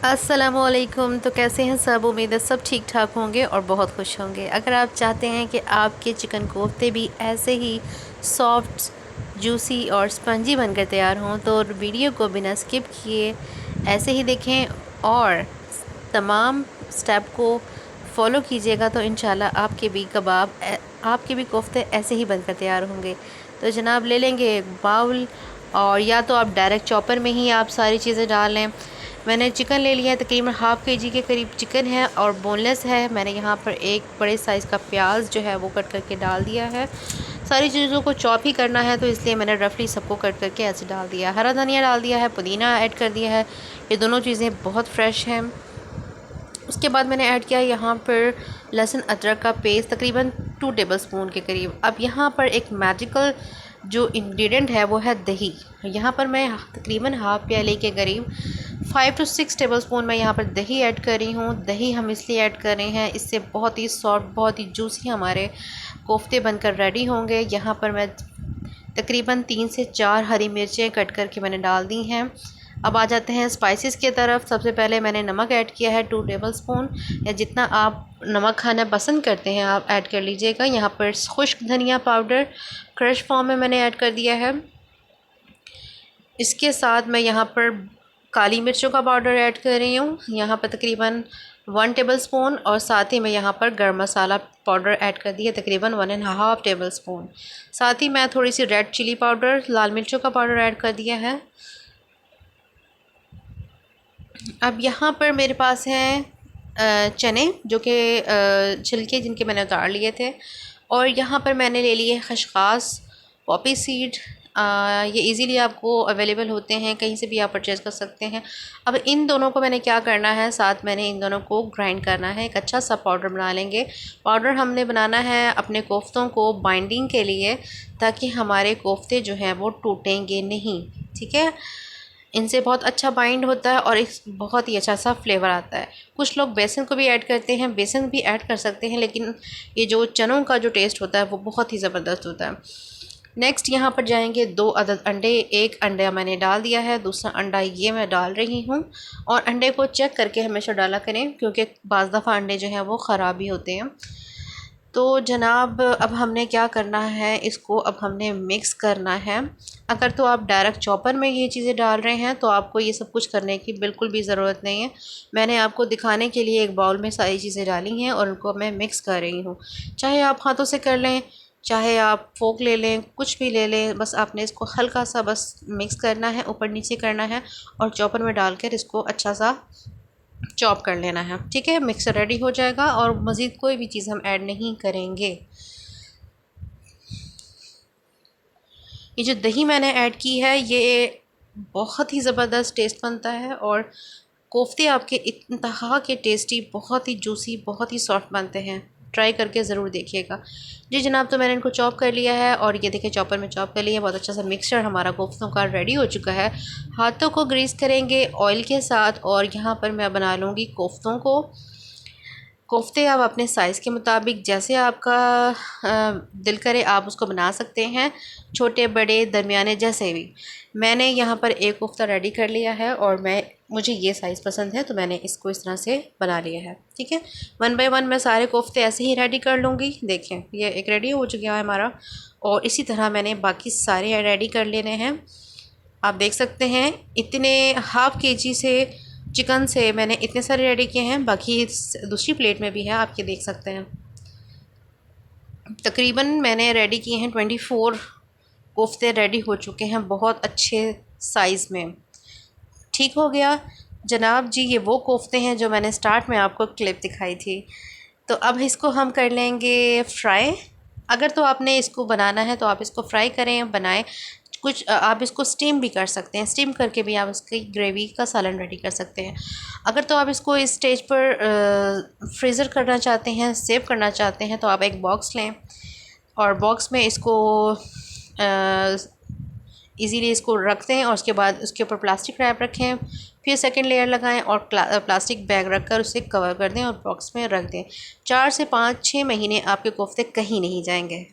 अस्सलामुअलैकुम। तो कैसे हैं सब? उम्मीद है सब ठीक ठाक होंगे और बहुत खुश होंगे। अगर आप चाहते हैं कि आपके चिकन कोफ्ते भी ऐसे ही सॉफ्ट, जूसी और स्पंजी बनकर तैयार हों तो वीडियो को बिना स्किप किए ऐसे ही देखें और तमाम स्टेप को फॉलो कीजिएगा तो इंशाल्लाह आपके भी कोफ्ते ऐसे ही बनकर तैयार होंगे। तो जनाब ले लेंगे एक बाउल और या तो आप डायरेक्ट चॉपर में ही आप सारी चीज़ें डाल लें। मैंने चिकन ले लिया है, तकरीबन हाफ़ केजी के करीब चिकन है और बोनलेस है। मैंने यहाँ पर एक बड़े साइज़ का प्याज जो है वो कट करके डाल दिया है। सारी चीज़ों को चॉप ही करना है तो इसलिए मैंने रफली सबको कट करके ऐसे डाल दिया। हरा धनिया डाल दिया है, पुदीना ऐड कर दिया है। ये दोनों चीज़ें बहुत फ्रेश हैं। उसके बाद मैंने ऐड किया यहाँ पर लहसुन अदरक का पेस्ट, तकरीबन 2 टेबलस्पून के करीब। अब यहाँ पर एक मैजिकल जो इंग्रेडिएंट है वो है दही। यहाँ पर मैं तकरीबन हाफ़ प्याले के करीब 5 to 6 टेबलस्पून मैं यहाँ पर दही ऐड कर रही हूँ। दही हम इसलिए ऐड कर रहे हैं, इससे बहुत ही सॉफ्ट, बहुत ही जूसी हमारे कोफ्ते बनकर रेडी होंगे। यहाँ पर मैं तकरीबन 3 से 4 हरी मिर्चें कट करके मैंने डाल दी हैं। अब आ जाते हैं स्पाइसेस की तरफ। सबसे पहले मैंने नमक ऐड किया है 2 टेबलस्पून, या जितना आप नमक खाना पसंद करते हैं आप ऐड कर लीजिएगा। यहाँ पर खुश्क धनिया पाउडर क्रश फॉर्म में मैंने ऐड कर दिया है। इसके साथ मैं यहाँ पर काली मिर्चों का पाउडर ऐड कर रही हूँ, यहाँ पर तकरीबन 1 टेबलस्पून, और साथ ही मैं यहाँ पर गरम मसाला पाउडर ऐड कर दिया तकरीबन 1.5 टेबलस्पून। साथ ही मैं थोड़ी सी रेड चिली पाउडर, लाल मिर्चों का पाउडर ऐड कर दिया है। अब यहाँ पर मेरे पास हैं चने जो कि छिलके जिनके मैंने उतार लिए थे, और यहाँ पर मैंने ले लिए खसखस, पॉपी सीड। ये इजीली आपको अवेलेबल होते हैं, कहीं से भी आप परचेज़ कर सकते हैं। अब इन दोनों को मैंने क्या करना है, साथ मैंने इन दोनों को ग्राइंड करना है, एक अच्छा सा पाउडर बना लेंगे। पाउडर हमने बनाना है अपने कोफ्तों को बाइंडिंग के लिए, ताकि हमारे कोफ्ते जो हैं वो टूटेंगे नहीं। ठीक है, इनसे बहुत अच्छा बाइंड होता है और एक बहुत ही अच्छा सा फ्लेवर आता है। कुछ लोग बेसन को भी ऐड करते हैं, बेसन भी ऐड कर सकते हैं, लेकिन ये जो चनों का जो टेस्ट होता है वो बहुत ही ज़बरदस्त होता है। नेक्स्ट यहाँ पर जाएंगे 2 अदद अंडे। एक अंडा मैंने डाल दिया है, दूसरा अंडा ये मैं डाल रही हूँ। और अंडे को चेक करके हमेशा डाला करें, क्योंकि बाज़ दफ़ा अंडे जो हैं वो ख़राब भी होते हैं। तो जनाब अब हमने क्या करना है, इसको अब हमने मिक्स करना है। अगर तो आप डायरेक्ट चॉपर में ये चीज़ें डाल रहे हैं तो आपको ये सब कुछ करने की बिल्कुल भी ज़रूरत नहीं है। मैंने आपको दिखाने के लिए एक बाउल में सारी चीज़ें डाली हैं और उनको मैं मिक्स कर रही हूँ। चाहे आप हाथों से कर लें, चाहे आप फोक ले लें, कुछ भी ले लें, बस आपने इसको हल्का सा बस मिक्स करना है, ऊपर नीचे करना है और चॉपर में डालकर इसको अच्छा सा चॉप कर लेना है। ठीक है, मिक्सर रेडी हो जाएगा और मज़ीद कोई भी चीज़ हम ऐड नहीं करेंगे। ये जो दही मैंने ऐड की है ये बहुत ही ज़बरदस्त टेस्ट बनता है और कोफ्ते आपके इंतहा के टेस्टी, बहुत ही जूसी, बहुत ही सॉफ्ट बनते हैं। ट्राई करके ज़रूर देखिएगा। जी जनाब, तो मैंने इनको चॉप कर लिया है और ये देखिए चॉपर में चॉप कर लिया है। बहुत अच्छा सा मिक्सचर हमारा कोफ्तों का रेडी हो चुका है। हाथों को ग्रीस करेंगे ऑयल के साथ और यहाँ पर मैं बना लूँगी कोफ्तों को। कोफ्ते आप अपने साइज़ के मुताबिक जैसे आपका दिल करे आप उसको बना सकते हैं, छोटे बड़े दरमियाने जैसे भी। मैंने यहाँ पर एक कोफ्ता रेडी कर लिया है और मुझे ये साइज़ पसंद है तो मैंने इसको इस तरह से बना लिया है। ठीक है, 1 बाय 1 मैं सारे कोफ्ते ऐसे ही रेडी कर लूँगी। देखें ये एक रेडी हो चुका है हमारा, और इसी तरह मैंने बाकी सारे रेडी कर लेने हैं। आप देख सकते हैं इतने हाफ़ केजी से चिकन से मैंने इतने सारे रेडी किए हैं, बाकी दूसरी प्लेट में भी है, आप ये देख सकते हैं। तकरीबन मैंने रेडी किए हैं 24 कोफ्ते रेडी हो चुके हैं, बहुत अच्छे साइज़ में। ठीक हो गया जनाब जी, ये वो कोफ्ते हैं जो मैंने स्टार्ट में आपको क्लिप दिखाई थी। तो अब इसको हम कर लेंगे फ्राई। अगर तो आपने इसको बनाना है तो आप इसको फ्राई करें, बनाएं। कुछ आप इसको स्टीम भी कर सकते हैं, स्टीम करके भी आप इसकी ग्रेवी का सालन रेडी कर सकते हैं। अगर तो आप इसको इस स्टेज पर फ्रीज़र करना चाहते हैं, सेव करना चाहते हैं, तो आप एक बॉक्स लें और बॉक्स में इसको इजीली इसको रख दें और उसके बाद उसके ऊपर प्लास्टिक रैप रखें, फिर सेकंड लेयर लगाएं और प्लास्टिक बैग रखकर उसे कवर कर दें और बॉक्स में रख दें। 4 से 5-6 महीने आपके कोफ्ते कहीं नहीं जाएंगे।